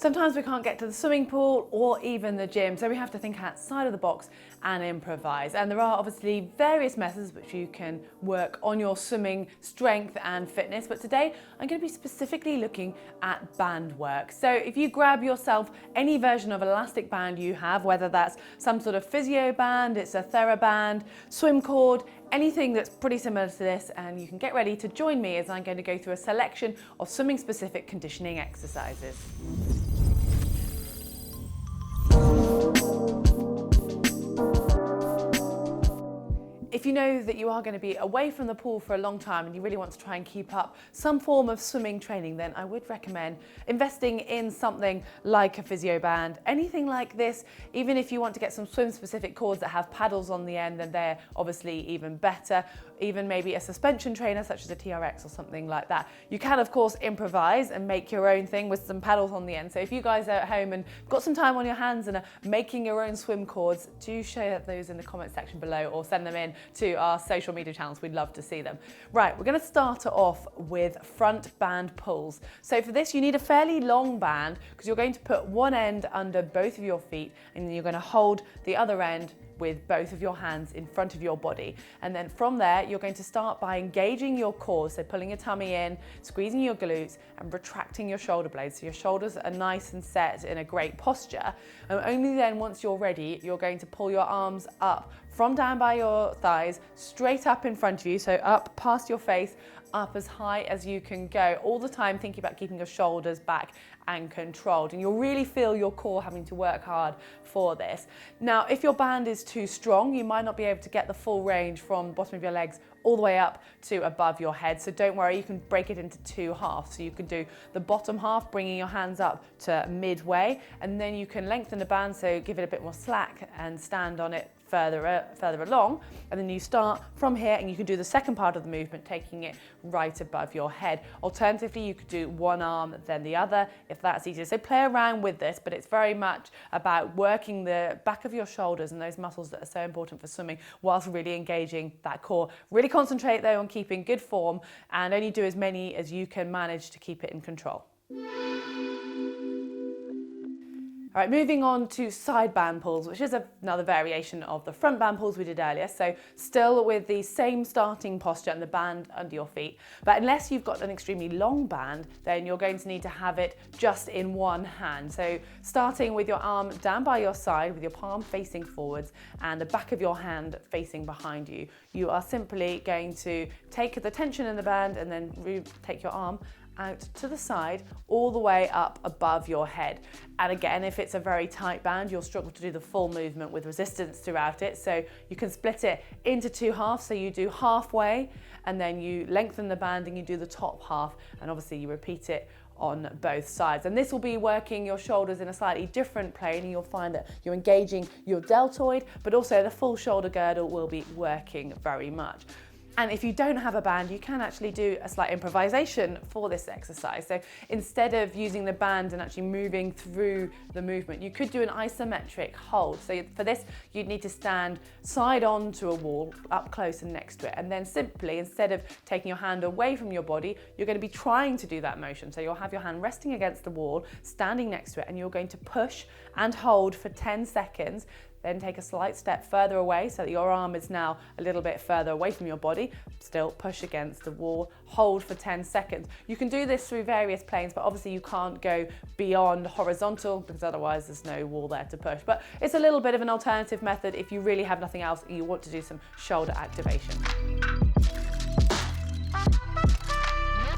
Sometimes we can't get to the swimming pool or even the gym, so we have to think outside of the box and improvise. And there are obviously various methods which you can work on your swimming strength and fitness, but today I'm going to be specifically looking at band work. So if you grab yourself any version of elastic band you have, whether that's some sort of physio band, it's a TheraBand, swim cord, anything that's pretty similar to this, and you can get ready to join me as I'm going to go through a selection of swimming specific conditioning exercises. If you know that you are going to be away from the pool for a long time and you really want to try and keep up some form of swimming training, then I would recommend investing in something like a physio band. Anything like this, even if you want to get some swim specific cords that have paddles on the end, then they're obviously even better. Even maybe a suspension trainer such as a TRX or something like that. You can of course improvise and make your own thing with some paddles on the end. So if you guys are at home and got some time on your hands and are making your own swim cords, do share those in the comment section below or send them in to our social media channels. We'd love to see them. Right, we're going to start it off with front band pulls. So for this you need a fairly long band because you're going to put one end under both of your feet and then you're going to hold the other end with both of your hands in front of your body. And then from there, you're going to start by engaging your core, so pulling your tummy in, squeezing your glutes and retracting your shoulder blades. So your shoulders are nice and set in a great posture. And only then, once you're ready, you're going to pull your arms up from down by your thighs, straight up in front of you, so up past your face, up as high as you can go, all the time thinking about keeping your shoulders back and controlled. And you'll really feel your core having to work hard for this. Now, if your band is too strong, you might not be able to get the full range from the bottom of your legs all the way up to above your head. So don't worry, you can break it into two halves. So you can do the bottom half, bringing your hands up to midway, and then you can lengthen the band, so give it a bit more slack and stand on it further along, and then you start from here and you can do the second part of the movement, taking it right above your head. Alternatively, you could do one arm then the other if that's easier. So play around with this, but it's very much about working the back of your shoulders and those muscles that are so important for swimming whilst really engaging that core. Really concentrate though on keeping good form and only do as many as you can manage to keep it in control. All right, moving on to side band pulls, which is another variation of the front band pulls we did earlier. So still with the same starting posture and the band under your feet. But unless you've got an extremely long band, then you're going to need to have it just in one hand. So starting with your arm down by your side with your palm facing forwards and the back of your hand facing behind you. You are simply going to take the tension in the band and then take your arm out to the side all the way up above your head. And again, if it's a very tight band, you'll struggle to do the full movement with resistance throughout it. So you can split it into two halves. So you do halfway and then you lengthen the band and you do the top half. And obviously you repeat it on both sides. And this will be working your shoulders in a slightly different plane, and you'll find that you're engaging your deltoid, but also the full shoulder girdle will be working very much. And if you don't have a band, you can actually do a slight improvisation for this exercise. So instead of using the band and actually moving through the movement, you could do an isometric hold. So for this, you'd need to stand side on to a wall, up close and next to it. And then simply, instead of taking your hand away from your body, you're going to be trying to do that motion. So you'll have your hand resting against the wall, standing next to it, and you're going to push and hold for 10 seconds. Then take a slight step further away so that your arm is now a little bit further away from your body. Still push against the wall, hold for 10 seconds. You can do this through various planes, but obviously you can't go beyond horizontal because otherwise there's no wall there to push. But it's a little bit of an alternative method if you really have nothing else and you want to do some shoulder activation.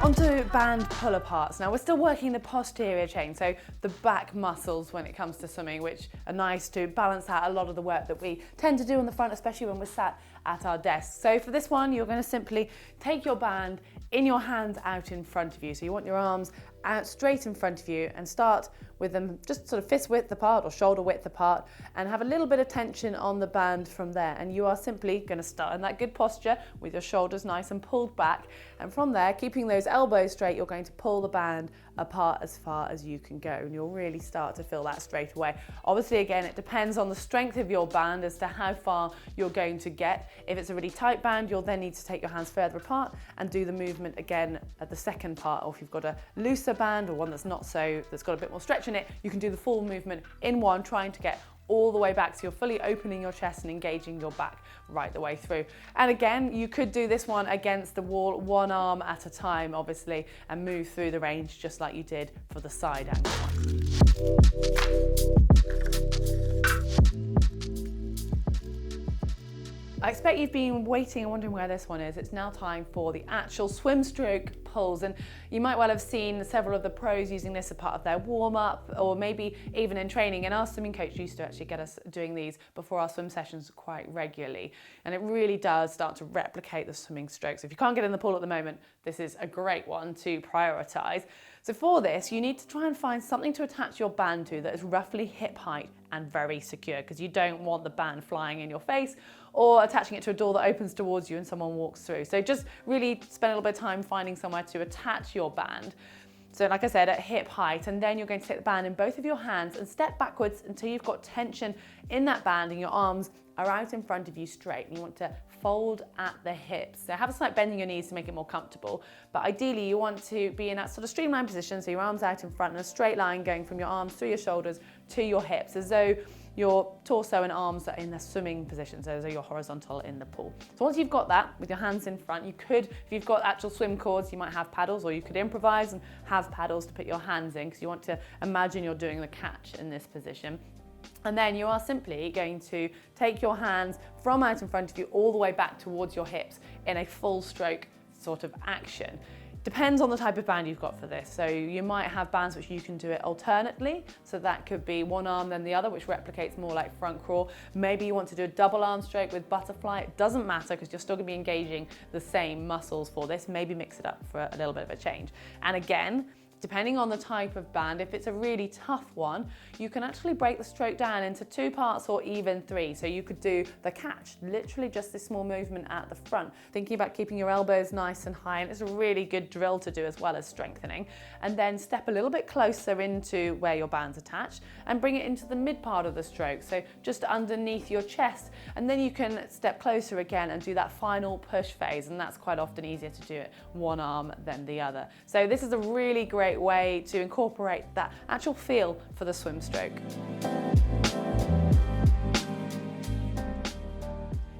Onto band pull aparts. Now we're still working the posterior chain, so the back muscles when it comes to swimming, which are nice to balance out a lot of the work that we tend to do on the front, especially when we're sat at our desks. So for this one, you're going to simply take your band in your hands out in front of you. So you want your arms out straight in front of you and start with them just sort of fist width apart or shoulder width apart and have a little bit of tension on the band from there. And you are simply going to start in that good posture with your shoulders nice and pulled back. And from there, keeping those elbows straight, you're going to pull the band apart as far as you can go. And you'll really start to feel that straight away. Obviously, again, it depends on the strength of your band as to how far you're going to get. If it's a really tight band, you'll then need to take your hands further apart and do the movement again at the second part. Or if you've got a looser band or one that's that's got a bit more stretch in it, you can do the full movement in one, trying to get all the way back, so you're fully opening your chest and engaging your back right the way through. And again, you could do this one against the wall, one arm at a time, obviously, and move through the range just like you did for the side angle one. I expect you've been waiting and wondering where this one is. It's now time for the actual swim stroke pulls, and you might well have seen several of the pros using this as part of their warm-up, or maybe even in training. And our swimming coach used to actually get us doing these before our swim sessions quite regularly, and it really does start to replicate the swimming stroke. So if you can't get in the pool at the moment, this is a great one to prioritize. So for this, you need to try and find something to attach your band to that is roughly hip height and very secure, because you don't want the band flying in your face or attaching it to a door that opens towards you and someone walks through. So just really spend a little bit of time finding somewhere to attach your band. So like I said, at hip height, and then you're going to take the band in both of your hands and step backwards until you've got tension in that band and your arms are out in front of you straight, and you want to fold at the hips. So have a slight bend in your knees to make it more comfortable, but ideally you want to be in that sort of streamlined position, so your arms out in front in a straight line going from your arms through your shoulders to your hips, as though your torso and arms are in the swimming position, so as though you're horizontal in the pool. So once you've got that with your hands in front, you could, if you've got actual swim cords, you might have paddles, or you could improvise and have paddles to put your hands in, because you want to imagine you're doing the catch in this position. And then you are simply going to take your hands from out in front of you all the way back towards your hips in a full stroke sort of action. Depends on the type of band you've got for this. So you might have bands which you can do it alternately. So that could be one arm then the other, which replicates more like front crawl. Maybe you want to do a double arm stroke with butterfly. It doesn't matter, because you're still gonna be engaging the same muscles for this. Maybe mix it up for a little bit of a change. And again, depending on the type of band, if it's a really tough one, you can actually break the stroke down into 2 parts or even 3. So you could do the catch, literally just this small movement at the front, thinking about keeping your elbows nice and high, and it's a really good drill to do as well as strengthening. And then step a little bit closer into where your band's attached and bring it into the mid part of the stroke, so just underneath your chest. And then you can step closer again and do that final push phase, and that's quite often easier to do it one arm than the other. So this is a really great way to incorporate that actual feel for the swim stroke.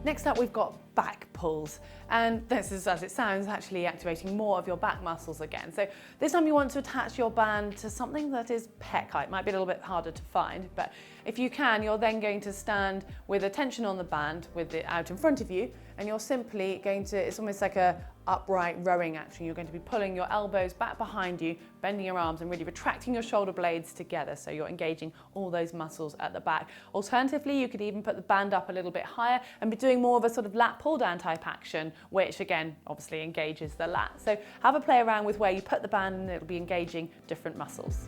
Next up, we've got back pulls, and this is, as it sounds, actually activating more of your back muscles again. So this time you want to attach your band to something that is pec height. Might be a little bit harder to find, but if you can, you're then going to stand with a tension on the band with it out in front of you, and you're simply going to, it's almost like a upright rowing action. You're going to be pulling your elbows back behind you, bending your arms and really retracting your shoulder blades together, so you're engaging all those muscles at the back. Alternatively, you could even put the band up a little bit higher and be doing more of a sort of lat pull down type action, which again obviously engages the lat. So have a play around with where you put the band, and it'll be engaging different muscles.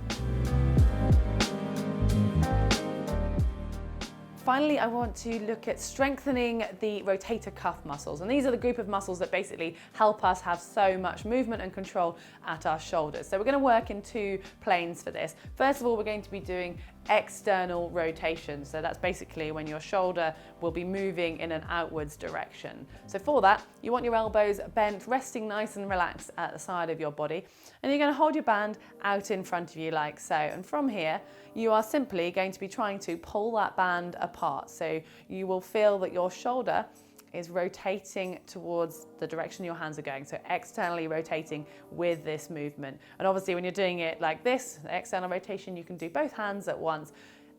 Finally, I want to look at strengthening the rotator cuff muscles. And these are the group of muscles that basically help us have so much movement and control at our shoulders. So we're going to work in 2 planes for this. First of all, we're going to be doing external rotation. So that's basically when your shoulder will be moving in an outwards direction. So for that, you want your elbows bent, resting nice and relaxed at the side of your body. And you're going to hold your band out in front of you like so. And from here, you are simply going to be trying to pull that band apart. So you will feel that your shoulder is rotating towards the direction your hands are going, so externally rotating with this movement. And obviously when you're doing it like this, the external rotation, you can do both hands at once.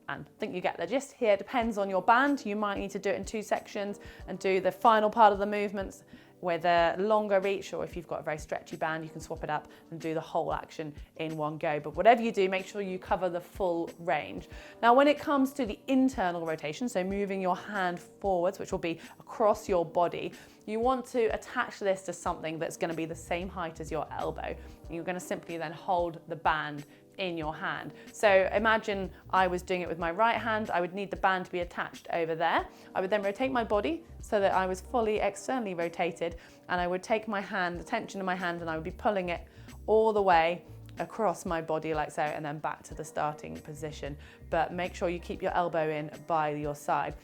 And I think you get the gist here. It depends on your band. You might need to do it in 2 sections and do the final part of the movements with a longer reach, or if you've got a very stretchy band, you can swap it up and do the whole action in one go. But whatever you do, make sure you cover the full range. Now, when it comes to the internal rotation, so moving your hand forwards, which will be across your body, you want to attach this to something that's going to be the same height as your elbow. You're going to simply then hold the band in your hand. So imagine I was doing it with my right hand. I would need the band to be attached over there. I would then rotate my body so that I was fully externally rotated, and I would take my hand, the tension in my hand, and I would be pulling it all the way across my body like so, and then back to the starting position. But make sure you keep your elbow in by your side.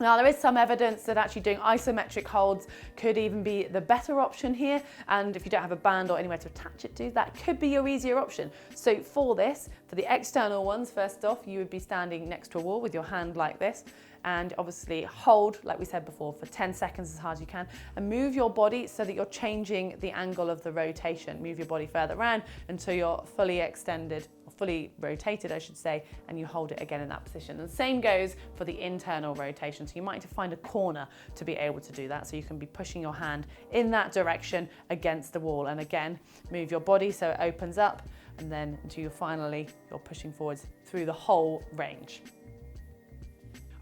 Now, there is some evidence that actually doing isometric holds could even be the better option here. And if you don't have a band or anywhere to attach it to, that could be your easier option. So for this, for the external ones, first off, you would be standing next to a wall with your hand like this. And obviously hold, like we said before, for 10 seconds as hard as you can, and move your body so that you're changing the angle of the rotation. Move your body further around until you're fully extended, or fully rotated, I should say, and you hold it again in that position. And the same goes for the internal rotation. So you might need to find a corner to be able to do that. So you can be pushing your hand in that direction against the wall. And again, move your body so it opens up, and then until you're pushing forwards through the whole range.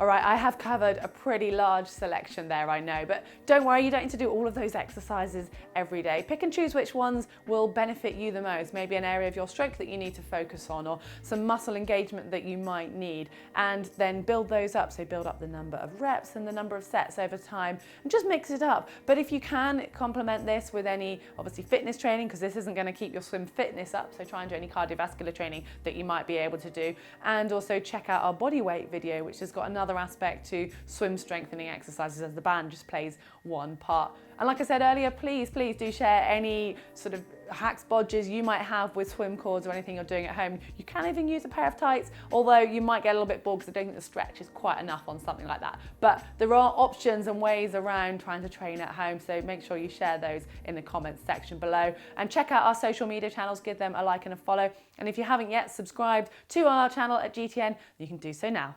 All right, I have covered a pretty large selection there, I know, but don't worry, you don't need to do all of those exercises every day. Pick and choose which ones will benefit you the most, maybe an area of your stroke that you need to focus on, or some muscle engagement that you might need, and then build those up. So build up the number of reps and the number of sets over time, and just mix it up. But if you can, complement this with any, obviously, fitness training, because this isn't going to keep your swim fitness up, so try and do any cardiovascular training that you might be able to do. And also check out our body weight video, which has got another aspect to swim strengthening exercises, as the band just plays one part. And like I said earlier, please do share any sort of hacks, bodges you might have with swim cords or anything you're doing at home. You can even use a pair of tights, although you might get a little bit bored because I don't think the stretch is quite enough on something like that. But there are options and ways around trying to train at home, so make sure you share those in the comments section below. And check out our social media channels, give them a like and a follow. And if you haven't yet subscribed to our channel at GTN, you can do so now.